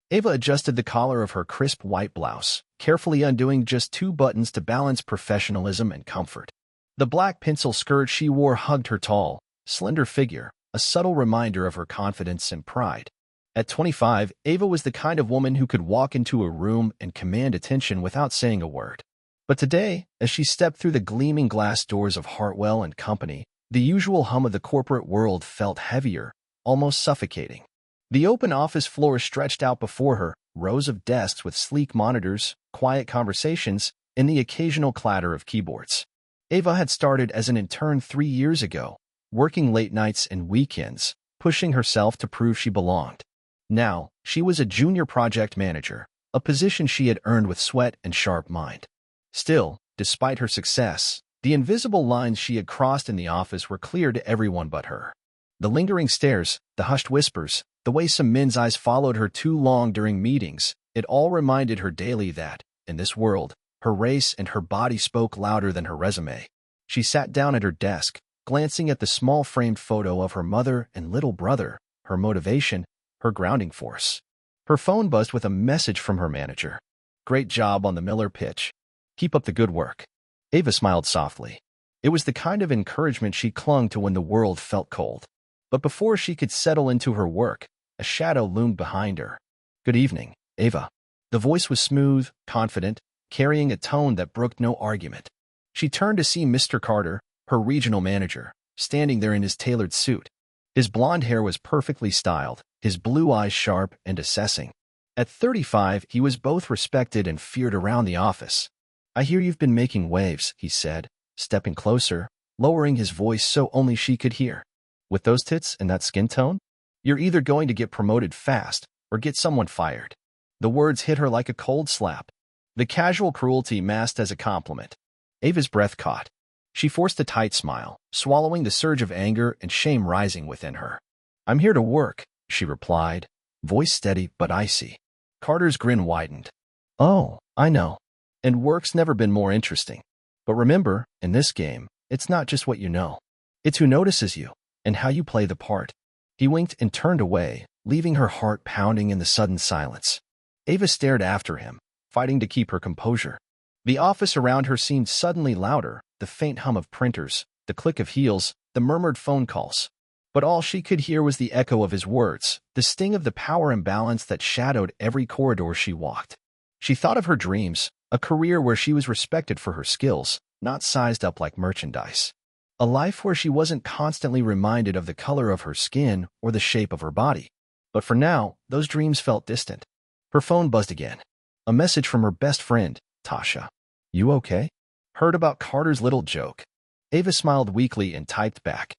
Ava adjusted the collar of her crisp white blouse, carefully undoing just 2 buttons to balance professionalism and comfort. The black pencil skirt she wore hugged her tall, slender figure, a subtle reminder of her confidence and pride. At 25, Ava was the kind of woman who could walk into a room and command attention without saying a word. But today, as she stepped through the gleaming glass doors of Hartwell and Company, the usual hum of the corporate world felt heavier, almost suffocating. The open office floor stretched out before her, rows of desks with sleek monitors, quiet conversations, and the occasional clatter of keyboards. Ava had started as an intern 3 years ago, working late nights and weekends, pushing herself to prove she belonged. Now, she was a junior project manager, a position she had earned with sweat and sharp mind. Still, despite her success, the invisible lines she had crossed in the office were clear to everyone but her. The lingering stares, the hushed whispers, the way some men's eyes followed her too long during meetings, it all reminded her daily that, in this world, her race and her body spoke louder than her resume. She sat down at her desk, glancing at the small framed photo of her mother and little brother, her motivation, her grounding force. Her phone buzzed with a message from her manager. "Great job on the Miller pitch. Keep up the good work." Ava smiled softly. It was the kind of encouragement she clung to when the world felt cold. But before she could settle into her work, a shadow loomed behind her. "Good evening, Ava." The voice was smooth, confident, carrying a tone that brooked no argument. She turned to see Mr. Carter, her regional manager, standing there in his tailored suit. His blonde hair was perfectly styled, his blue eyes sharp and assessing. At 35, he was both respected and feared around the office. "I hear you've been making waves," he said, stepping closer, lowering his voice so only she could hear. "With those tits and that skin tone, you're either going to get promoted fast or get someone fired." The words hit her like a cold slap. The casual cruelty masked as a compliment. Ava's breath caught. She forced a tight smile, swallowing the surge of anger and shame rising within her. "I'm here to work," she replied, voice steady but icy. Carter's grin widened. "Oh, I know. And work's never been more interesting. But remember, in this game, it's not just what you know. It's who notices you, and how you play the part." He winked and turned away, leaving her heart pounding in the sudden silence. Ava stared after him, fighting to keep her composure. The office around her seemed suddenly louder, the faint hum of printers, the click of heels, the murmured phone calls. But all she could hear was the echo of his words, the sting of the power imbalance that shadowed every corridor she walked. She thought of her dreams, a career where she was respected for her skills, not sized up like merchandise. A life where she wasn't constantly reminded of the color of her skin or the shape of her body. But for now, those dreams felt distant. Her phone buzzed again. A message from her best friend, Tasha. "You okay?" Heard about Carter's little joke. Ava smiled weakly and typed back.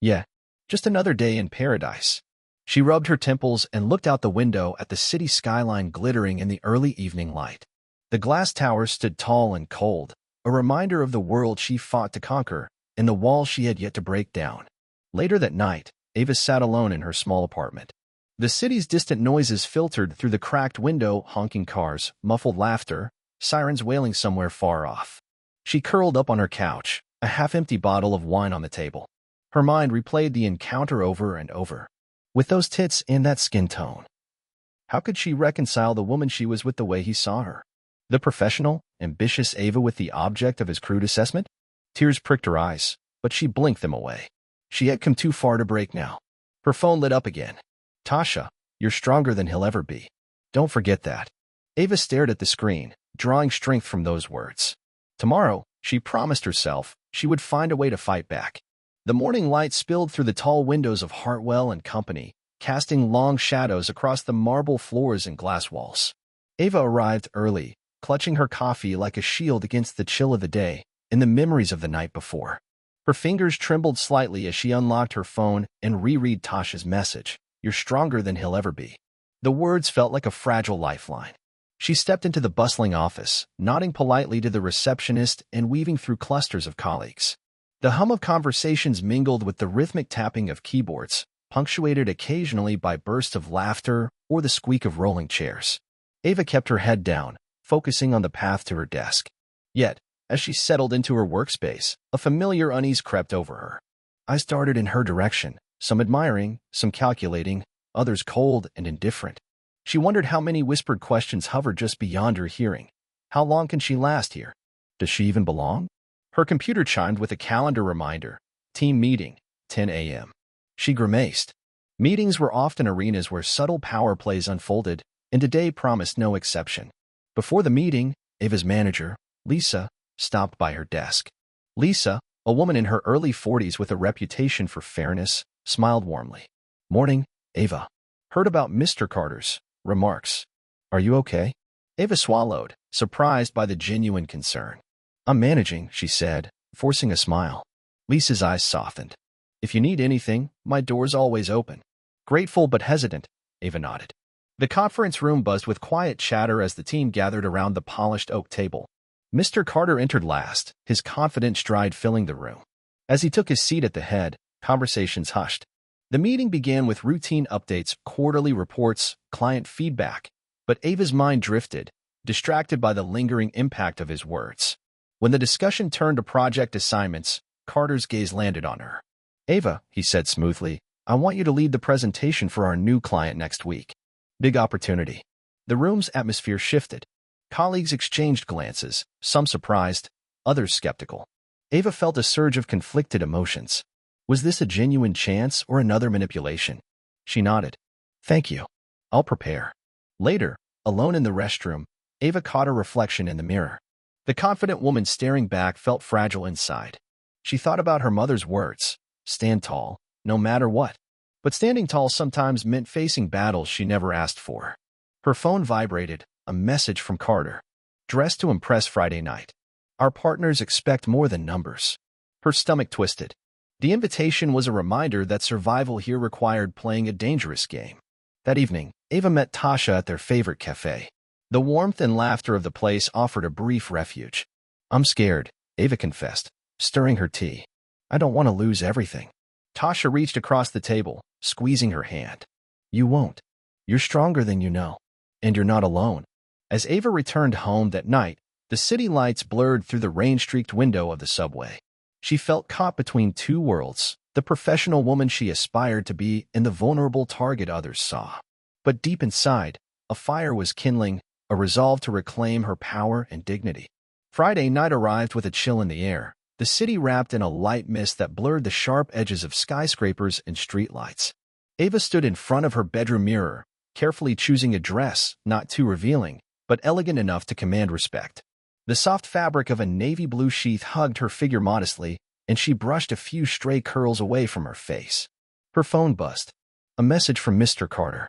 "Yeah, just another day in paradise." She rubbed her temples and looked out the window at the city skyline glittering in the early evening light. The glass towers stood tall and cold, a reminder of the world she fought to conquer and the walls she had yet to break down. Later that night, Ava sat alone in her small apartment. The city's distant noises filtered through the cracked window, honking cars, muffled laughter, sirens wailing somewhere far off. She curled up on her couch, a half-empty bottle of wine on the table. Her mind replayed the encounter over and over. With those tits and that skin tone. How could she reconcile the woman she was with the way he saw her? The professional, ambitious Ava with the object of his crude assessment? Tears pricked her eyes, but she blinked them away. She had come too far to break now. Her phone lit up again. "Tasha, you're stronger than he'll ever be. Don't forget that." Ava stared at the screen, drawing strength from those words. Tomorrow, she promised herself, she would find a way to fight back. The morning light spilled through the tall windows of Hartwell and Company, casting long shadows across the marble floors and glass walls. Ava arrived early, clutching her coffee like a shield against the chill of the day and the memories of the night before. Her fingers trembled slightly as she unlocked her phone and reread Tasha's message. "You're stronger than he'll ever be." The words felt like a fragile lifeline. She stepped into the bustling office, nodding politely to the receptionist and weaving through clusters of colleagues. The hum of conversations mingled with the rhythmic tapping of keyboards, punctuated occasionally by bursts of laughter or the squeak of rolling chairs. Ava kept her head down, focusing on the path to her desk. Yet, as she settled into her workspace, a familiar unease crept over her. I started in her direction, some admiring, some calculating, others cold and indifferent. She wondered how many whispered questions hovered just beyond her hearing. How long can she last here? Does she even belong? Her computer chimed with a calendar reminder. Team meeting, 10 a.m. She grimaced. Meetings were often arenas where subtle power plays unfolded, and today promised no exception. Before the meeting, Ava's manager, Lisa, stopped by her desk. Lisa, a woman in her early 40s with a reputation for fairness, smiled warmly. Morning, Ava. Heard about Mr. Carter's remarks. Are you okay? Ava swallowed, surprised by the genuine concern. I'm managing, she said, forcing a smile. Lisa's eyes softened. If you need anything, my door's always open. Grateful but hesitant, Ava nodded. The conference room buzzed with quiet chatter as the team gathered around the polished oak table. Mr. Carter entered last, his confident stride filling the room. As he took his seat at the head, conversations hushed. The meeting began with routine updates, quarterly reports, client feedback, but Ava's mind drifted, distracted by the lingering impact of his words. When the discussion turned to project assignments, Carter's gaze landed on her. Ava, he said smoothly, I want you to lead the presentation for our new client next week. Big opportunity. The room's atmosphere shifted. Colleagues exchanged glances, some surprised, others skeptical. Ava felt a surge of conflicted emotions. Was this a genuine chance or another manipulation? She nodded. Thank you. I'll prepare. Later, alone in the restroom, Ava caught her reflection in the mirror. The confident woman staring back felt fragile inside. She thought about her mother's words, stand tall, no matter what. But standing tall sometimes meant facing battles she never asked for. Her phone vibrated, a message from Carter. Dressed to impress Friday night. Our partners expect more than numbers. Her stomach twisted. The invitation was a reminder that survival here required playing a dangerous game. That evening, Ava met Tasha at their favorite cafe. The warmth and laughter of the place offered a brief refuge. I'm scared, Ava confessed, stirring her tea. I don't want to lose everything. Tasha reached across the table, squeezing her hand. You won't. You're stronger than you know. And you're not alone. As Ava returned home that night, the city lights blurred through the rain-streaked window of the subway. She felt caught between two worlds, the professional woman she aspired to be and the vulnerable target others saw. But deep inside, a fire was kindling, a resolve to reclaim her power and dignity. Friday night arrived with a chill in the air, the city wrapped in a light mist that blurred the sharp edges of skyscrapers and streetlights. Ava stood in front of her bedroom mirror, carefully choosing a dress not too revealing, but elegant enough to command respect. The soft fabric of a navy blue sheath hugged her figure modestly, and she brushed a few stray curls away from her face. Her phone buzzed. A message from Mr. Carter.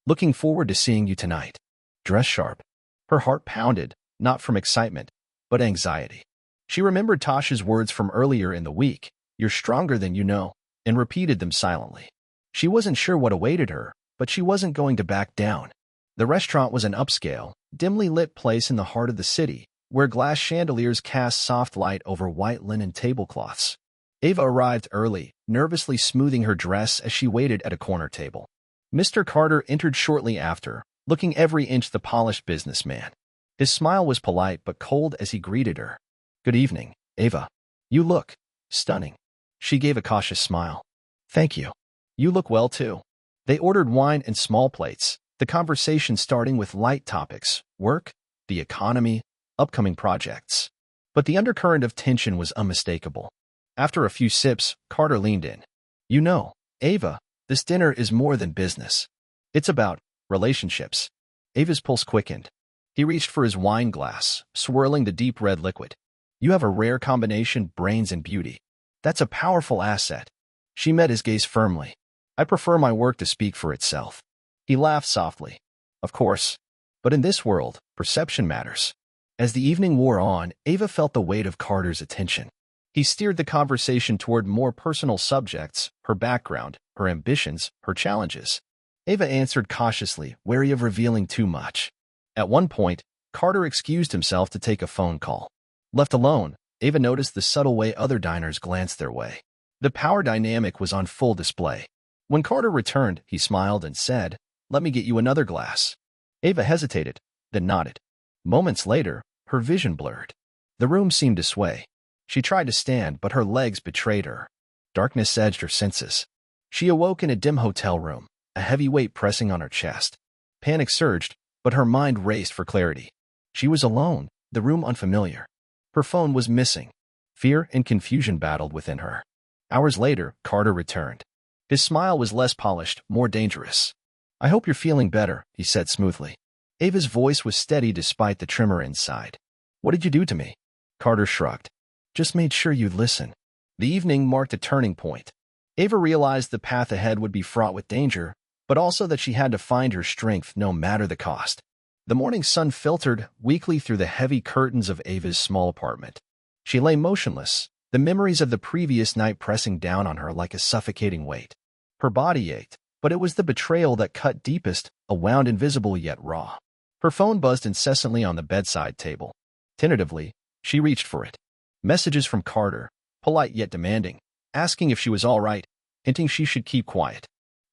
Looking forward to seeing you tonight. Dress sharp. Her heart pounded, not from excitement, but anxiety. She remembered Tasha's words from earlier in the week, you're stronger than you know, and repeated them silently. She wasn't sure what awaited her, but she wasn't going to back down. The restaurant was an upscale, dimly lit place in the heart of the city, where glass chandeliers cast soft light over white linen tablecloths. Ava arrived early, nervously smoothing her dress as she waited at a corner table. Mr. Carter entered shortly after, looking every inch the polished businessman. His smile was polite but cold as he greeted her. Good evening, Ava. You look stunning. She gave a cautious smile. Thank you. You look well, too. They ordered wine and small plates, the conversation starting with light topics, work, the economy, upcoming projects. But the undercurrent of tension was unmistakable. After a few sips, Carter leaned in. You know, Ava, this dinner is more than business. It's about relationships. Ava's pulse quickened. He reached for his wine glass, swirling the deep red liquid. You have a rare combination, brains and beauty. That's a powerful asset. She met his gaze firmly. I prefer my work to speak for itself. He laughed softly. Of course. But in this world, perception matters. As the evening wore on, Ava felt the weight of Carter's attention. He steered the conversation toward more personal subjects, her background, her ambitions, her challenges. Ava answered cautiously, wary of revealing too much. At one point, Carter excused himself to take a phone call. Left alone, Ava noticed the subtle way other diners glanced their way. The power dynamic was on full display. When Carter returned, he smiled and said, Let me get you another glass. Ava hesitated, then nodded. Moments later, her vision blurred. The room seemed to sway. She tried to stand, but her legs betrayed her. Darkness edged her senses. She awoke in a dim hotel room, a heavy weight pressing on her chest. Panic surged, but her mind raced for clarity. She was alone, the room unfamiliar. Her phone was missing. Fear and confusion battled within her. Hours later, Carter returned. His smile was less polished, more dangerous. "I hope you're feeling better," he said smoothly. Ava's voice was steady despite the tremor inside. "What did you do to me?" Carter shrugged. "Just made sure you'd listen." The evening marked a turning point. Ava realized the path ahead would be fraught with danger, but also that she had to find her strength no matter the cost. The morning sun filtered weakly through the heavy curtains of Ava's small apartment. She lay motionless, the memories of the previous night pressing down on her like a suffocating weight. Her body ached, but it was the betrayal that cut deepest, a wound invisible yet raw. Her phone buzzed incessantly on the bedside table. Tentatively, she reached for it. Messages from Carter, polite yet demanding, asking if she was all right, hinting she should keep quiet.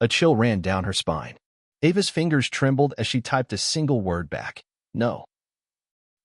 A chill ran down her spine. Ava's fingers trembled as she typed a single word back: "No."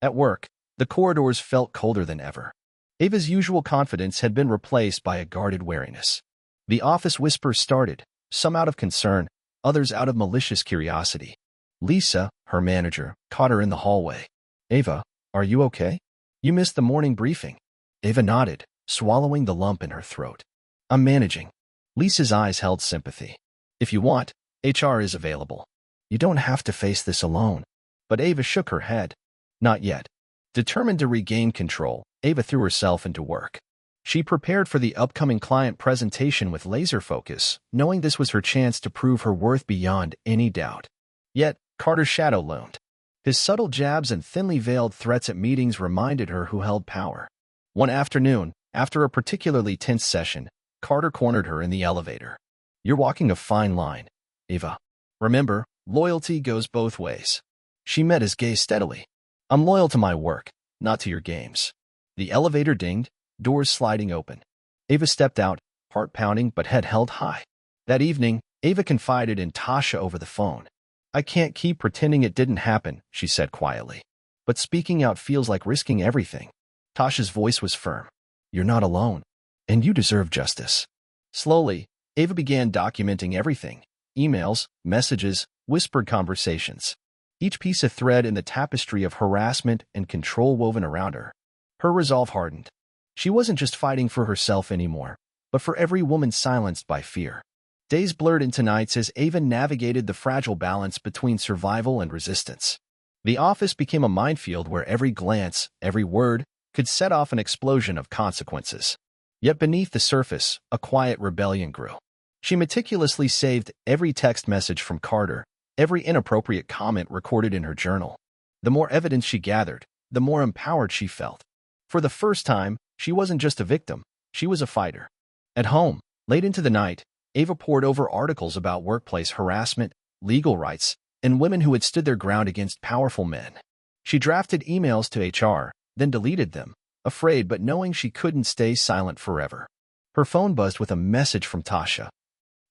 At work, the corridors felt colder than ever. Ava's usual confidence had been replaced by a guarded wariness. The office whispers started, some out of concern, others out of malicious curiosity. Lisa, her manager, caught her in the hallway. "Ava, are you okay? You missed the morning briefing." Ava nodded, swallowing the lump in her throat. "I'm managing." Lisa's eyes held sympathy. "If you want, HR is available. You don't have to face this alone." But Ava shook her head. "Not yet." Determined to regain control, Ava threw herself into work. She prepared for the upcoming client presentation with laser focus, knowing this was her chance to prove her worth beyond any doubt. Yet, Carter's shadow loomed. His subtle jabs and thinly veiled threats at meetings reminded her who held power. One afternoon, after a particularly tense session, Carter cornered her in the elevator. "You're walking a fine line, Ava. Remember, loyalty goes both ways." She met his gaze steadily. "I'm loyal to my work, not to your games." The elevator dinged, doors sliding open. Ava stepped out, heart pounding but head held high. That evening, Ava confided in Tasha over the phone. "I can't keep pretending it didn't happen," she said quietly. "But speaking out feels like risking everything." Tasha's voice was firm. "You're not alone, and you deserve justice." Slowly, Ava began documenting everything: emails, messages, whispered conversations. Each piece a thread in the tapestry of harassment and control woven around her. Her resolve hardened. She wasn't just fighting for herself anymore, but for every woman silenced by fear. Days blurred into nights as Ava navigated the fragile balance between survival and resistance. The office became a minefield where every glance, every word, could set off an explosion of consequences. Yet beneath the surface, a quiet rebellion grew. She meticulously saved every text message from Carter, every inappropriate comment recorded in her journal. The more evidence she gathered, the more empowered she felt. For the first time, she wasn't just a victim, she was a fighter. At home, late into the night, Ava pored over articles about workplace harassment, legal rights, and women who had stood their ground against powerful men. She drafted emails to HR, then deleted them, afraid but knowing she couldn't stay silent forever. Her phone buzzed with a message from Tasha.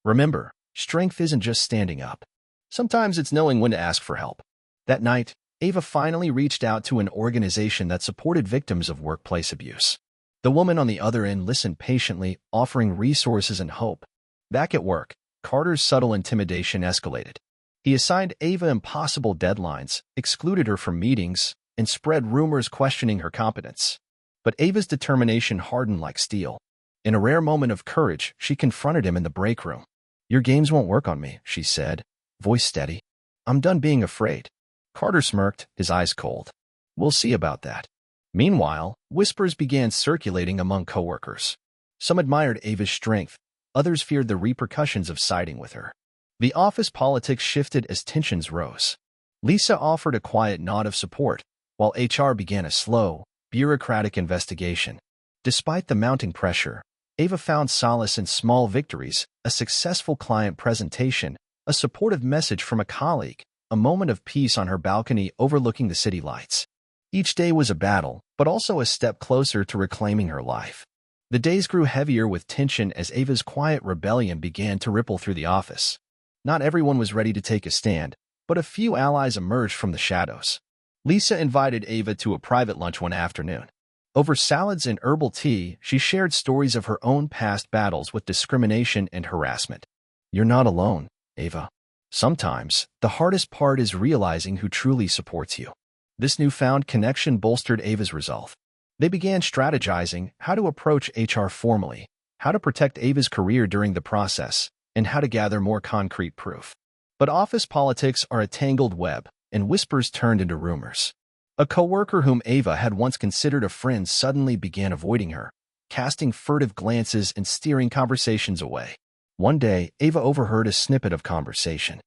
"Remember, strength isn't just standing up. Sometimes it's knowing when to ask for help." That night, Ava finally reached out to an organization that supported victims of workplace abuse. The woman on the other end listened patiently, offering resources and hope. Back at work, Carter's subtle intimidation escalated. He assigned Ava impossible deadlines, excluded her from meetings, and spread rumors questioning her competence. But Ava's determination hardened like steel. In a rare moment of courage, she confronted him in the break room. "Your games won't work on me," she said, voice steady. "I'm done being afraid." Carter smirked, his eyes cold. "We'll see about that." Meanwhile, whispers began circulating among coworkers. Some admired Ava's strength, others feared the repercussions of siding with her. The office politics shifted as tensions rose. Lisa offered a quiet nod of support, while HR began a slow, bureaucratic investigation. Despite the mounting pressure, Ava found solace in small victories: a successful client presentation, a supportive message from a colleague, a moment of peace on her balcony overlooking the city lights. Each day was a battle, but also a step closer to reclaiming her life. The days grew heavier with tension as Ava's quiet rebellion began to ripple through the office. Not everyone was ready to take a stand, but a few allies emerged from the shadows. Lisa invited Ava to a private lunch one afternoon. Over salads and herbal tea, she shared stories of her own past battles with discrimination and harassment. "You're not alone, Ava. Sometimes, the hardest part is realizing who truly supports you. This newfound connection bolstered Ava's resolve. They began strategizing how to approach HR formally, how to protect Ava's career during the process, and how to gather more concrete proof. But office politics are a tangled web, and whispers turned into rumors. A coworker whom Ava had once considered a friend suddenly began avoiding her, casting furtive glances and steering conversations away. One day, Ava overheard a snippet of conversation.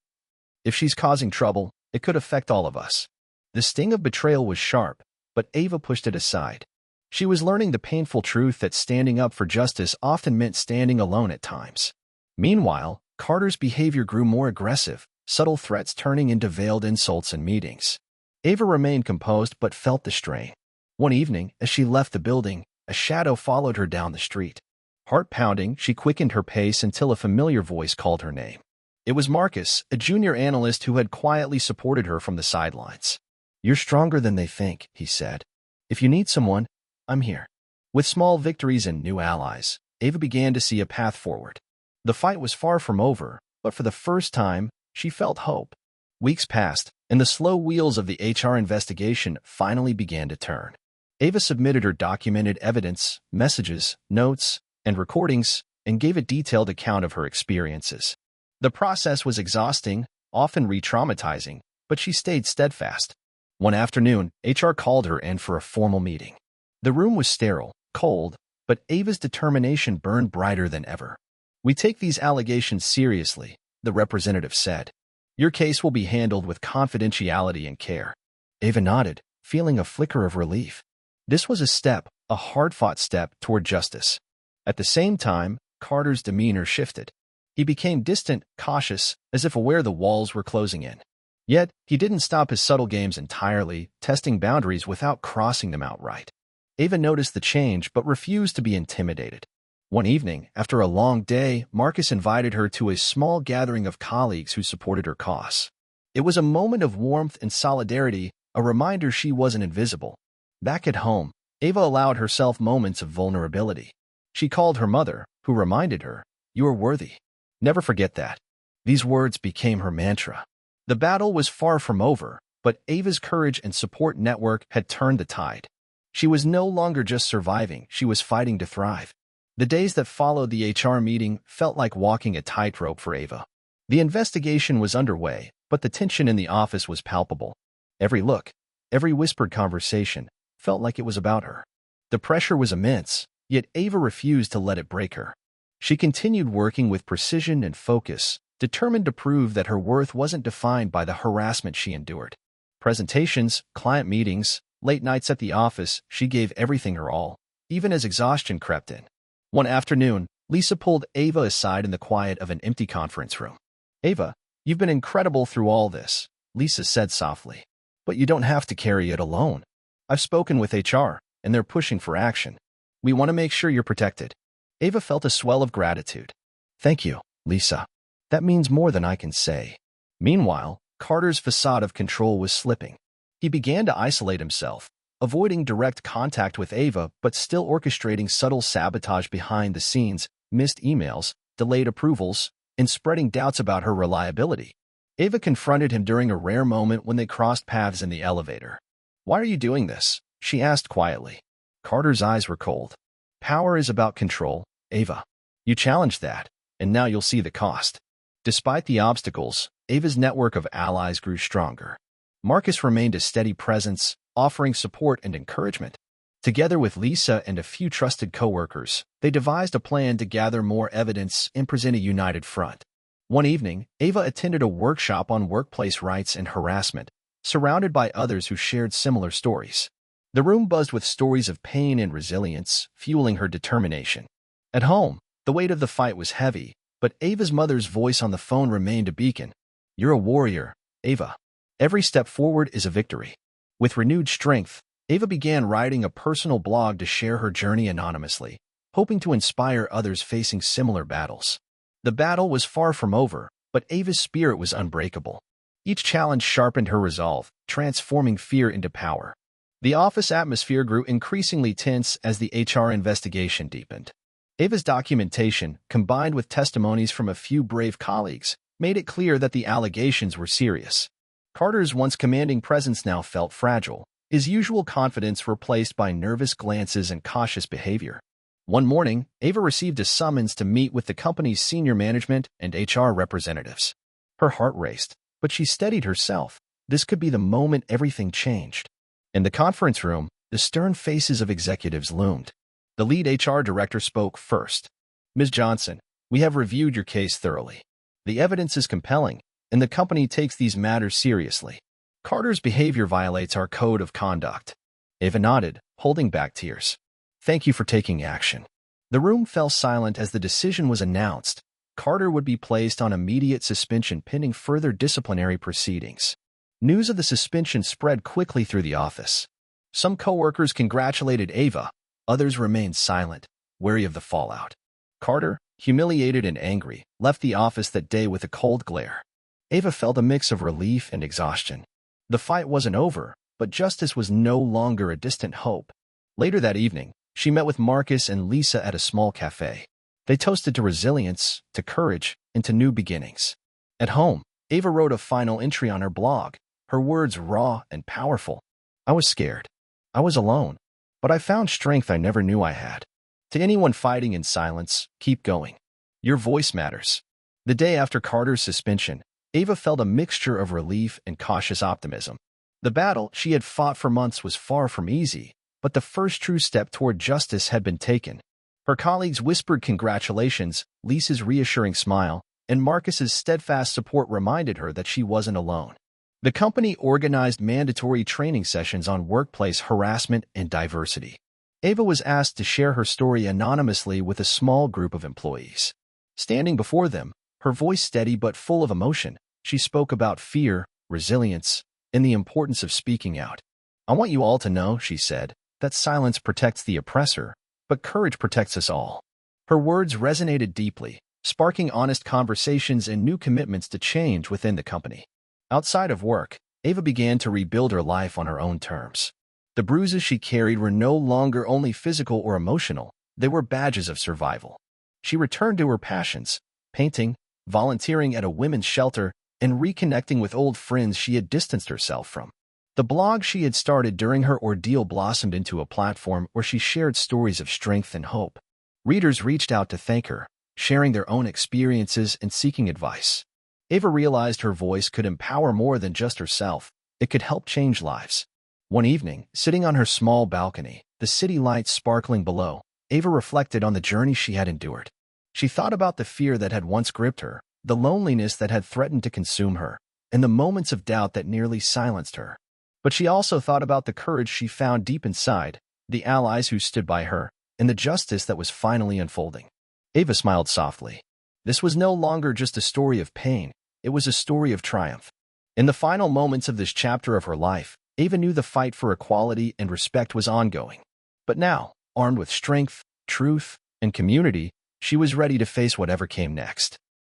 "If she's causing trouble, it could affect all of us." The sting of betrayal was sharp, but Ava pushed it aside. She was learning the painful truth that standing up for justice often meant standing alone at times. Meanwhile, Carter's behavior grew more aggressive, subtle threats turning into veiled insults in meetings. Ava remained composed but felt the strain. One evening, as she left the building, a shadow followed her down the street. Heart pounding, she quickened her pace until a familiar voice called her name. It was Marcus, a junior analyst who had quietly supported her from the sidelines. "You're stronger than they think," he said. "If you need someone, I'm here." With small victories and new allies, Ava began to see a path forward. The fight was far from over, but for the first time, she felt hope. Weeks passed, and the slow wheels of the HR investigation finally began to turn. Ava submitted her documented evidence, messages, notes, and recordings, and gave a detailed account of her experiences. The process was exhausting, often re-traumatizing, but she stayed steadfast. One afternoon, HR called her in for a formal meeting. The room was sterile, cold, but Ava's determination burned brighter than ever. "We take these allegations seriously," the representative said. "Your case will be handled with confidentiality and care." Ava nodded, feeling a flicker of relief. This was a hard-fought step toward justice. At the same time, Carter's demeanor shifted. He became distant, cautious, as if aware the walls were closing in. Yet, he didn't stop his subtle games entirely, testing boundaries without crossing them outright. Ava noticed the change but refused to be intimidated. One evening, after a long day, Marcus invited her to a small gathering of colleagues who supported her cause. It was a moment of warmth and solidarity, a reminder she wasn't invisible. Back at home, Ava allowed herself moments of vulnerability. She called her mother, who reminded her, "You are worthy. Never forget that." These words became her mantra. The battle was far from over, but Ava's courage and support network had turned the tide. She was no longer just surviving, she was fighting to thrive. The days that followed the HR meeting felt like walking a tightrope for Ava. The investigation was underway, but the tension in the office was palpable. Every look, every whispered conversation, felt like it was about her. The pressure was immense, yet Ava refused to let it break her. She continued working with precision and focus, determined to prove that her worth wasn't defined by the harassment she endured. Presentations, client meetings, late nights at the office, she gave everything her all, even as exhaustion crept in. One afternoon, Lisa pulled Ava aside in the quiet of an empty conference room. "Ava, you've been incredible through all this," Lisa said softly. "But you don't have to carry it alone. I've spoken with HR, and they're pushing for action. We want to make sure you're protected." Ava felt a swell of gratitude. "Thank you, Lisa. That means more than I can say." Meanwhile, Carter's facade of control was slipping. He began to isolate himself, avoiding direct contact with Ava but still orchestrating subtle sabotage behind the scenes, missed emails, delayed approvals, and spreading doubts about her reliability. Ava confronted him during a rare moment when they crossed paths in the elevator. "Why are you doing this?" she asked quietly. Carter's eyes were cold. "Power is about control, Ava. You challenged that, and now you'll see the cost." Despite the obstacles, Ava's network of allies grew stronger. Marcus remained a steady presence, offering support and encouragement. Together with Lisa and a few trusted coworkers, they devised a plan to gather more evidence and present a united front. One evening, Ava attended a workshop on workplace rights and harassment, surrounded by others who shared similar stories. The room buzzed with stories of pain and resilience, fueling her determination. At home, the weight of the fight was heavy, but Ava's mother's voice on the phone remained a beacon. "You're a warrior, Ava. Every step forward is a victory." With renewed strength, Ava began writing a personal blog to share her journey anonymously, hoping to inspire others facing similar battles. The battle was far from over, but Ava's spirit was unbreakable. Each challenge sharpened her resolve, transforming fear into power. The office atmosphere grew increasingly tense as the HR investigation deepened. Ava's documentation, combined with testimonies from a few brave colleagues, made it clear that the allegations were serious. Carter's once commanding presence now felt fragile, his usual confidence replaced by nervous glances and cautious behavior. One morning, Ava received a summons to meet with the company's senior management and HR representatives. Her heart raced, but she steadied herself. This could be the moment everything changed. In the conference room, the stern faces of executives loomed. The lead HR director spoke first. "Ms. Johnson, we have reviewed your case thoroughly. The evidence is compelling, and the company takes these matters seriously. Carter's behavior violates our code of conduct." Ava nodded, holding back tears. "Thank you for taking action." The room fell silent as the decision was announced. Carter would be placed on immediate suspension pending further disciplinary proceedings. News of the suspension spread quickly through the office. Some coworkers congratulated Ava, others remained silent, wary of the fallout. Carter, humiliated and angry, left the office that day with a cold glare. Ava felt a mix of relief and exhaustion. The fight wasn't over, but justice was no longer a distant hope. Later that evening, she met with Marcus and Lisa at a small cafe. They toasted to resilience, to courage, and to new beginnings. At home, Ava wrote a final entry on her blog, her words raw and powerful. "I was scared. I was alone. But I found strength I never knew I had. To anyone fighting in silence, keep going. Your voice matters." The day after Carter's suspension, Ava felt a mixture of relief and cautious optimism. The battle she had fought for months was far from easy, but the first true step toward justice had been taken. Her colleagues whispered congratulations, Lisa's reassuring smile, and Marcus's steadfast support reminded her that she wasn't alone. The company organized mandatory training sessions on workplace harassment and diversity. Ava was asked to share her story anonymously with a small group of employees. Standing before them, her voice steady but full of emotion, she spoke about fear, resilience, and the importance of speaking out. "I want you all to know," she said, "that silence protects the oppressor, but courage protects us all." Her words resonated deeply, sparking honest conversations and new commitments to change within the company. Outside of work, Ava began to rebuild her life on her own terms. The bruises she carried were no longer only physical or emotional, they were badges of survival. She returned to her passions, painting, volunteering at a women's shelter, and reconnecting with old friends she had distanced herself from. The blog she had started during her ordeal blossomed into a platform where she shared stories of strength and hope. Readers reached out to thank her, sharing their own experiences and seeking advice. Ava realized her voice could empower more than just herself. It could help change lives. One evening, sitting on her small balcony, the city lights sparkling below, Ava reflected on the journey she had endured. She thought about the fear that had once gripped her, the loneliness that had threatened to consume her, and the moments of doubt that nearly silenced her. But she also thought about the courage she found deep inside, the allies who stood by her, and the justice that was finally unfolding. Ava smiled softly. This was no longer just a story of pain, it was a story of triumph. In the final moments of this chapter of her life, Ava knew the fight for equality and respect was ongoing. But now, armed with strength, truth, and community, she was ready to face whatever came next.